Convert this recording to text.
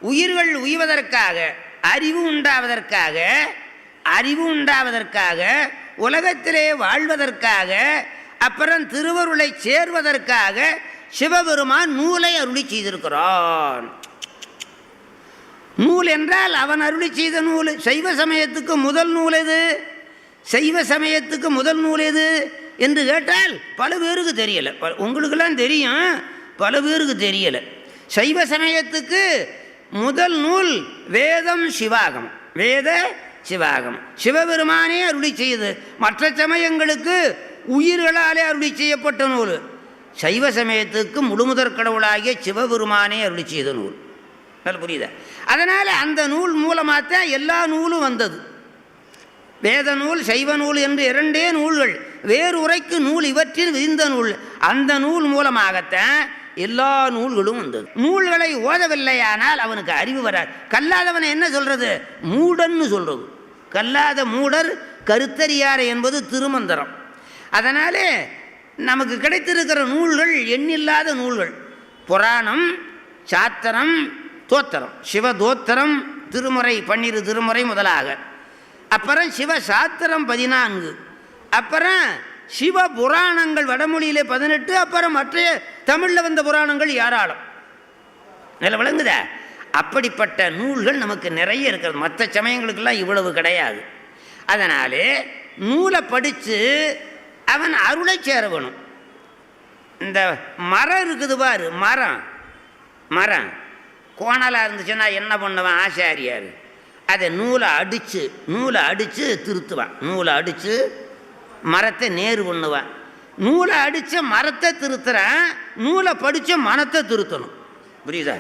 உயிர்கள் உய்வதற்காக, அறிவு உண்டாவதற்காக, உலகத்திலே வாழ்வதற்காக, அப்புறம் திருவருளை சேர்வதற்காக சிவபெருமான் நூலை அருளி செய்திருக்கிறான். நூல் என்றால் அவன் அருளி செய்த நூல். சைவ சமயத்துக்கு முதல் நூல் எது? என்று கேட்டால் பல பேருக்கு தெரியலை. உங்களுக்கெல்லாம் தெரியும், பல பேருக்கு தெரியலை. சைவ சமயத்துக்கு முதல் நூல் வேதம் சிவாகம். சிவபெருமானே அருளி செய்து. மற்ற சமயங்களுக்கு உயிர்களாலே அருளி செய்யப்பட்ட நூல். சைவ சமயத்துக்கு முழுமுதற் கடவுளாகிய சிவபெருமானே அருளி செய்த நூல். புரியுதா? அதனால் அந்த நூல் மூலமாகத்தான் எல்லா நூலும் வந்தது. வேத நூல், சைவ நூல் என்று இரண்டே நூல்கள். வேறு உரைக்கு நூல் இவற்றில் விரிந்த நூல். அந்த நூல் மூலமாகத்தான் எல்லா நூல்களும் வந்தது. நூல்களை ஓதவில்லையானால் அவனுக்கு அறிவு வராது. கல்லாதவனை என்ன சொல்றது? மூடன்னு சொல்றது. கல்லாத மூடர் கருத்தறியார் என்பது திருமந்திரம். அதனாலே நமக்கு கிடைத்திருக்கிற நூல்கள் எண்ணில்லாத நூல்கள். புராணம், சாத்திரம், தோத்திரம், சிவதோத்திரம் திருமுறை 12 திருமுறை முதலாக, அப்புறம் சிவசாத்திரம் 14, அப்புறம் சிவ புராணங்கள் வடமொழியிலே 18, அப்புறம் மற்ற தமிழில் வந்த புராணங்கள் ஏராளம். நல்ல விளங்குதா? அப்படிப்பட்ட நூல்கள் நமக்கு நிறைய இருக்கிறது. மற்ற சமயங்களுக்கெல்லாம் இவ்வளவு கிடையாது. அதனாலே நூலை படித்து அவன் அருளை சேரவணும். இந்த மரம் இருக்குது பாரு, மரம் கோணலாக இருந்துச்சுன்னா என்ன பண்ணுவான் ஆசாரியார்? அதை நூலை அடித்து திருத்துவான். நூலை அடித்து மரத்தை நேரு பண்ணுவான். நூலை அடித்த மரத்தை திருத்துறான், நூலை படித்த மனத்தை திருத்தணும். புரியுதா?